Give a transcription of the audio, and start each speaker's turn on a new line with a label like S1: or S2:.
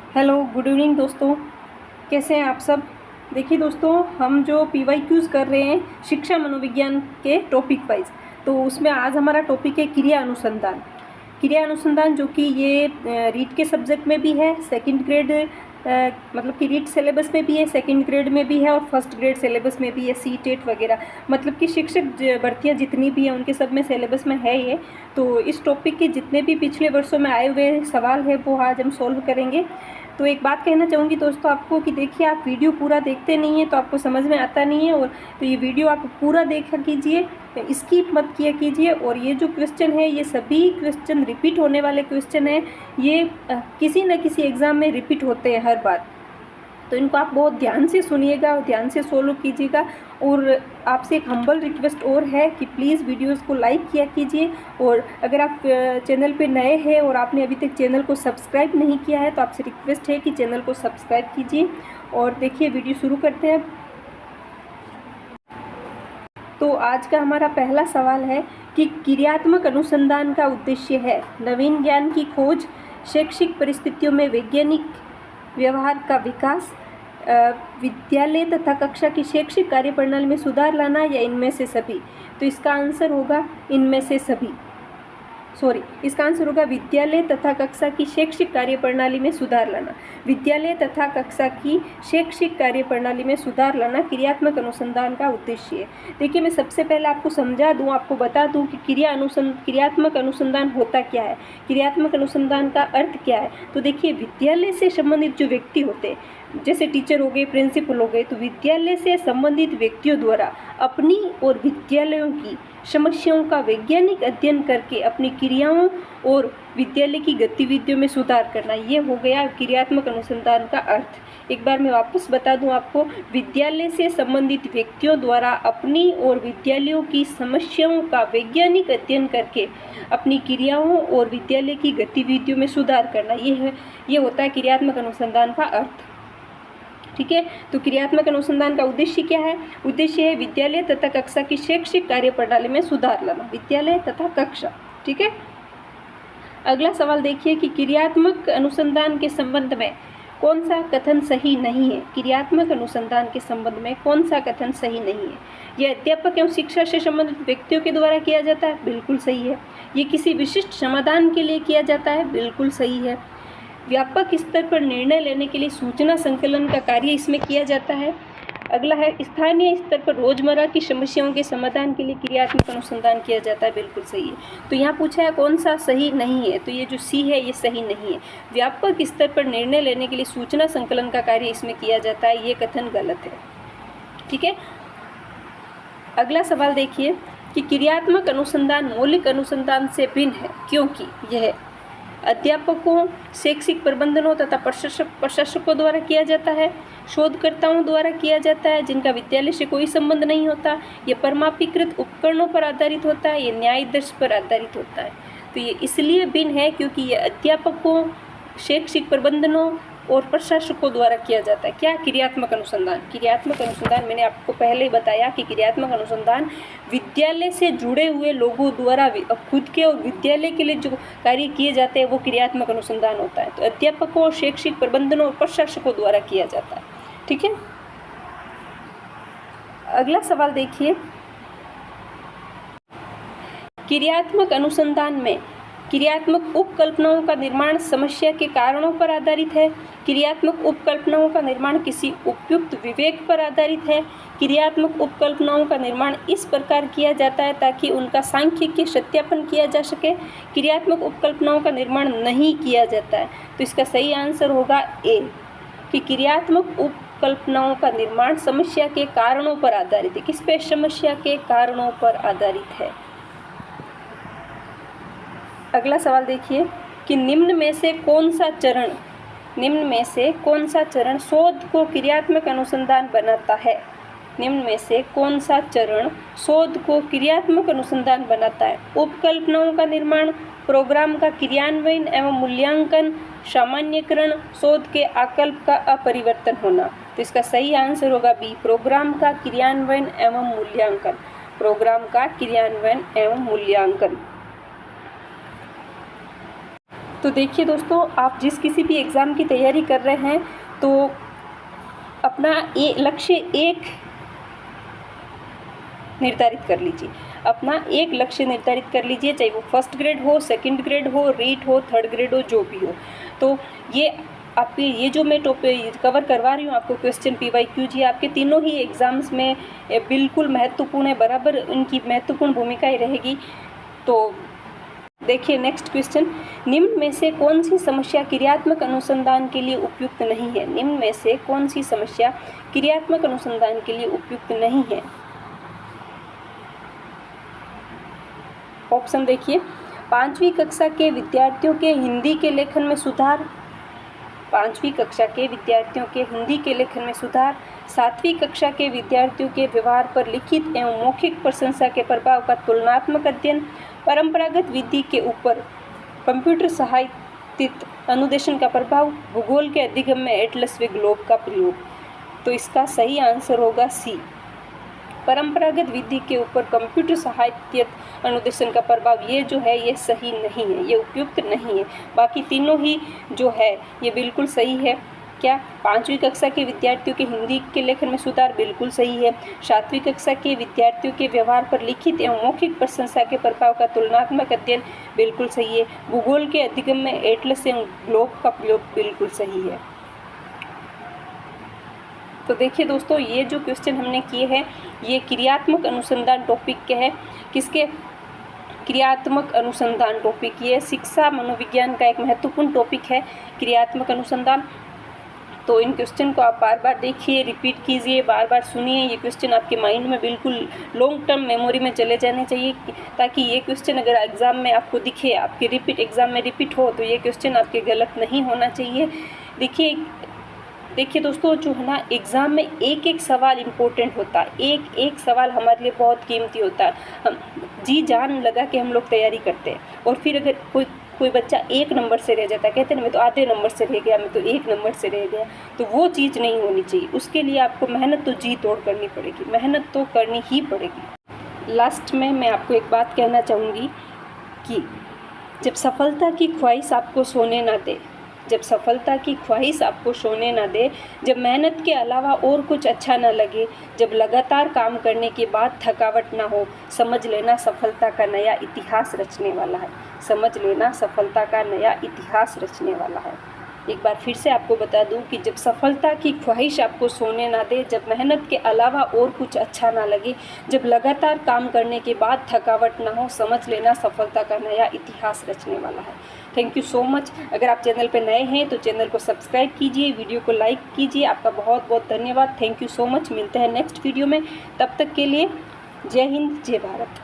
S1: Hello, good evening दोस्तों। कैसे हैं आप सब। देखिए दोस्तों, हम जो PYQs कर रहे हैं शिक्षा मनोविज्ञान के टॉपिक वाइज, तो उसमें आज हमारा टॉपिक है क्रिया अनुसंधान। क्रिया अनुसंधान जो कि ये रीट के सब्जेक्ट में भी है, सेकंड ग्रेड मतलब कि रीट सिलेबस में भी है, सेकंड ग्रेड में भी है और फर्स्ट ग्रेड सिलेबस में भी है, CTET वगैरह। मतलब कि शिक्षक भर्तियाँ जितनी भी हैं उनके सब में सिलेबस में है ये। तो इस टॉपिक के जितने भी पिछले वर्षों में आए हुए सवाल है वो आज हम सॉल्व करेंगे। तो एक बात कहना चाहूँगी दोस्तों आपको कि देखिए, आप वीडियो पूरा देखते नहीं हैं तो आपको समझ में आता नहीं है। और तो ये वीडियो आप पूरा देखा कीजिए, स्किप मत किया कीजिए। और ये जो क्वेश्चन है, ये सभी क्वेश्चन रिपीट होने वाले क्वेश्चन हैं। ये किसी न किसी एग्ज़ाम में रिपीट होते हैं हर बार। तो इनको आप बहुत ध्यान से सुनिएगा और ध्यान से सोल्व कीजिएगा। और आपसे एक हम्बल रिक्वेस्ट और है कि प्लीज़ वीडियोस को लाइक किया कीजिए। और अगर आप चैनल पे नए हैं और आपने अभी तक चैनल को सब्सक्राइब नहीं किया है तो आपसे रिक्वेस्ट है कि चैनल को सब्सक्राइब कीजिए। और देखिए, वीडियो शुरू करते हैं। तो आज का हमारा पहला सवाल है कि क्रियात्मक अनुसंधान का उद्देश्य है नवीन ज्ञान की खोज, शैक्षिक परिस्थितियों में वैज्ञानिक व्यवहार का विकास, विद्यालय तथा कक्षा की शैक्षिक कार्यप्रणाली में सुधार लाना, या इनमें से सभी। तो इसका आंसर होगा इनमें से सभी। इसका आंसर होगा विद्यालय तथा कक्षा की शैक्षिक कार्यप्रणाली में सुधार लाना। विद्यालय तथा कक्षा की शैक्षिक कार्यप्रणाली में सुधार लाना क्रियात्मक अनुसंधान का उद्देश्य है। देखिए, मैं सबसे पहले आपको समझा दूं, आपको बता दूं कि क्रियात्मक अनुसंधान होता क्या है, क्रियात्मक अनुसंधान का अर्थ क्या है। तो देखिए, विद्यालय से संबंधित जो व्यक्ति होते हैं, जैसे टीचर हो गए, प्रिंसिपल हो गए, तो विद्यालय से संबंधित व्यक्तियों द्वारा अपनी और विद्यालयों की समस्याओं का वैज्ञानिक अध्ययन करके अपनी क्रियाओं और विद्यालय की गतिविधियों में सुधार करना, ये हो गया क्रियात्मक अनुसंधान का अर्थ। एक बार मैं वापस बता दूं आपको, विद्यालय से संबंधित व्यक्तियों द्वारा अपनी और विद्यालयों की समस्याओं का वैज्ञानिक अध्ययन करके अपनी क्रियाओं और विद्यालय की गतिविधियों में सुधार करना, ये होता है क्रियात्मक अनुसंधान का अर्थ। ठीक है, तो क्रियात्मक अनुसंधान का उद्देश्य क्या है? उद्देश्य है विद्यालय तथा कक्षा की शैक्षिक कार्यप्रणाली में सुधार लाना, विद्यालय तथा कक्षा। ठीक है, अगला सवाल देखिए कि क्रियात्मक अनुसंधान के संबंध में कौन सा कथन सही नहीं है। क्रियात्मक अनुसंधान के संबंध में कौन सा कथन सही नहीं है? यह अध्यापक एवं शिक्षा से संबंधित व्यक्तियों के द्वारा किया जाता है, बिल्कुल सही है। ये किसी विशिष्ट समाधान के लिए किया जाता है, बिल्कुल सही है। व्यापक स्तर पर निर्णय लेने के लिए सूचना संकलन का कार्य इसमें किया जाता है। अगला है स्थानीय स्तर पर रोजमर्रा की समस्याओं के समाधान के लिए क्रियात्मक अनुसंधान किया जाता है, बिल्कुल सही है। तो यहाँ पूछा है कौन सा सही नहीं है, तो ये जो सी है ये सही नहीं है। व्यापक स्तर पर निर्णय लेने के लिए सूचना संकलन का कार्य इसमें किया जाता है, ये कथन गलत है। ठीक है, अगला सवाल देखिए कि क्रियात्मक अनुसंधान मौलिक अनुसंधान से भिन्न है क्योंकि यह अध्यापकों, शैक्षिक प्रबंधनों तथा प्रशासकों द्वारा किया जाता है, शोधकर्ताओं द्वारा किया जाता है जिनका विद्यालय से कोई संबंध नहीं होता, ये परमापीकृत उपकरणों पर आधारित होता है, ये न्यायादर्श पर आधारित होता है। तो ये इसलिए भिन्न है क्योंकि ये अध्यापकों, शैक्षिक प्रबंधनों और प्रशासकों द्वारा किया जाता है। क्या? क्रियात्मक अनुसंधान। क्रियात्मक अनुसंधान मैंने आपको पहले ही बताया कि क्रियात्मक अनुसंधान विद्यालय से जुड़े हुए लोगों द्वारा खुद के और विद्यालय के लिए जो कार्य किए जाते हैं वो क्रियात्मक अनुसंधान होता है। तो अध्यापकों, शैक्षिक प्रबंधनों और प्रशासकों द्वारा किया जाता है। ठीक है, अगला सवाल देखिए, क्रियात्मक अनुसंधान में क्रियात्मक उपकल्पनाओं का निर्माण समस्या के कारणों पर आधारित है। क्रियात्मक उपकल्पनाओं का निर्माण किसी उपयुक्त विवेक पर आधारित है। क्रियात्मक उपकल्पनाओं का निर्माण इस प्रकार किया जाता है ताकि उनका सांख्यिकीय सत्यापन किया जा सके। क्रियात्मक उपकल्पनाओं का निर्माण नहीं किया जाता है। तो इसका सही आंसर होगा ए, कि क्रियात्मक उपकल्पनाओं का निर्माण समस्या के कारणों पर आधारित है। किस पे? समस्या के कारणों पर आधारित है। अगला सवाल देखिए कि निम्न में से कौन सा चरण शोध को क्रियात्मक अनुसंधान बनाता है? निम्न में से कौन सा चरण शोध को क्रियात्मक अनुसंधान बनाता है? उपकल्पनाओं का निर्माण, प्रोग्राम का क्रियान्वयन एवं मूल्यांकन, सामान्यकरण, शोध के आकल्प का अपरिवर्तन होना। तो इसका सही आंसर होगा बी, प्रोग्राम का क्रियान्वयन एवं मूल्यांकन। प्रोग्राम का क्रियान्वयन एवं मूल्यांकन। तो देखिए दोस्तों, आप जिस किसी भी एग्ज़ाम की तैयारी कर रहे हैं तो अपना लक्ष्य एक निर्धारित कर लीजिए। अपना एक लक्ष्य निर्धारित कर लीजिए, चाहे वो फर्स्ट ग्रेड हो, सेकंड ग्रेड हो, रीट हो, थर्ड ग्रेड हो, जो भी हो। तो ये आपके ये जो मैं टॉपिक कवर करवा रही हूँ आपको क्वेश्चन PYQ जी, आपके तीनों ही एग्ज़ाम्स में बिल्कुल महत्वपूर्ण है, बराबर इनकी महत्वपूर्ण भूमिकाएँ रहेगी। तो देखिए नेक्स्ट क्वेश्चन, निम्न में से कौन सी समस्या क्रियात्मक अनुसंधान के लिए उपयुक्त नहीं है? निम्न में से कौन सी समस्या क्रियात्मक अनुसंधान के लिए उपयुक्त नहीं है? ऑप्शन देखिए, 5वीं कक्षा के विद्यार्थियों के हिंदी के लेखन में सुधार, 5वीं कक्षा के विद्यार्थियों के हिंदी के लेखन में सुधार, 7वीं कक्षा के विद्यार्थियों के व्यवहार पर लिखित एवं मौखिक प्रशंसा के प्रभाव का तुलनात्मक अध्ययन, परंपरागत विधि के ऊपर कंप्यूटर सहायतित अनुदेशन का प्रभाव, भूगोल के अधिगम में एटलस व ग्लोब का प्रयोग। तो इसका सही आंसर होगा सी, परंपरागत विधि के ऊपर कंप्यूटर सहायतित अनुदेशन का प्रभाव। ये जो है ये सही नहीं है, ये उपयुक्त नहीं है। बाकी तीनों ही जो है ये बिल्कुल सही है। क्या? 5वीं कक्षा के विद्यार्थियों के हिंदी के लेखन में सुधार बिल्कुल सही है। 7वीं कक्षा के विद्यार्थियों के व्यवहार पर लिखित एवं मौखिक प्रशंसा के प्रभाव का तुलनात्मक अध्ययन बिल्कुल सही है। भूगोल के अधिगम में एटलस एवं ग्लोब का प्रयोग बिल्कुल सही है। तो देखिए दोस्तों, ये जो क्वेश्चन हमने किए हैं ये क्रियात्मक अनुसंधान टॉपिक के है। किसके? क्रियात्मक अनुसंधान टॉपिक। ये शिक्षा मनोविज्ञान का एक महत्वपूर्ण टॉपिक है, क्रियात्मक अनुसंधान। तो इन क्वेश्चन को आप बार बार देखिए, रिपीट कीजिए, बार बार सुनिए। ये क्वेश्चन आपके माइंड में बिल्कुल लॉन्ग टर्म मेमोरी में चले जाने चाहिए, ताकि ये क्वेश्चन अगर एग्ज़ाम में आपको दिखे, आपके एग्ज़ाम में रिपीट हो, तो ये क्वेश्चन आपके गलत नहीं होना चाहिए। देखिए दोस्तों, जो है ना एग्ज़ाम में एक एक सवाल इम्पोर्टेंट होता है, एक एक सवाल हमारे लिए बहुत कीमती होता है। हम जी जान लगा के हम लोग तैयारी करते हैं, और फिर अगर कोई बच्चा 1 नंबर से रह जाता है, कहते हैं ना मैं तो आधे नंबर से रह गया, मैं तो 1 नंबर से रह गया, तो वो चीज़ नहीं होनी चाहिए। उसके लिए आपको मेहनत तो जी तोड़ करनी पड़ेगी, मेहनत तो करनी ही पड़ेगी। लास्ट में मैं आपको एक बात कहना चाहूँगी कि जब सफलता की ख्वाहिश आपको सोने ना दे, जब सफलता की ख्वाहिश आपको सोने ना दे, जब मेहनत के अलावा और कुछ अच्छा ना लगे, जब लगातार काम करने के बाद थकावट ना हो, समझ लेना सफलता का नया इतिहास रचने वाला है। समझ लेना सफलता का नया इतिहास रचने वाला है। एक बार फिर से आपको बता दूं कि जब सफलता की ख्वाहिश आपको सोने ना दे, जब मेहनत के अलावा और कुछ अच्छा ना लगे, जब लगातार काम करने के बाद थकावट ना हो, समझ लेना सफलता का नया इतिहास रचने वाला है। Thank you so much. अगर आप चैनल पर नए हैं तो चैनल को सब्सक्राइब कीजिए, वीडियो को लाइक कीजिए। आपका बहुत बहुत धन्यवाद। Thank you so much. मिलते हैं नेक्स्ट वीडियो में, तब तक के लिए जय हिंद, जय भारत।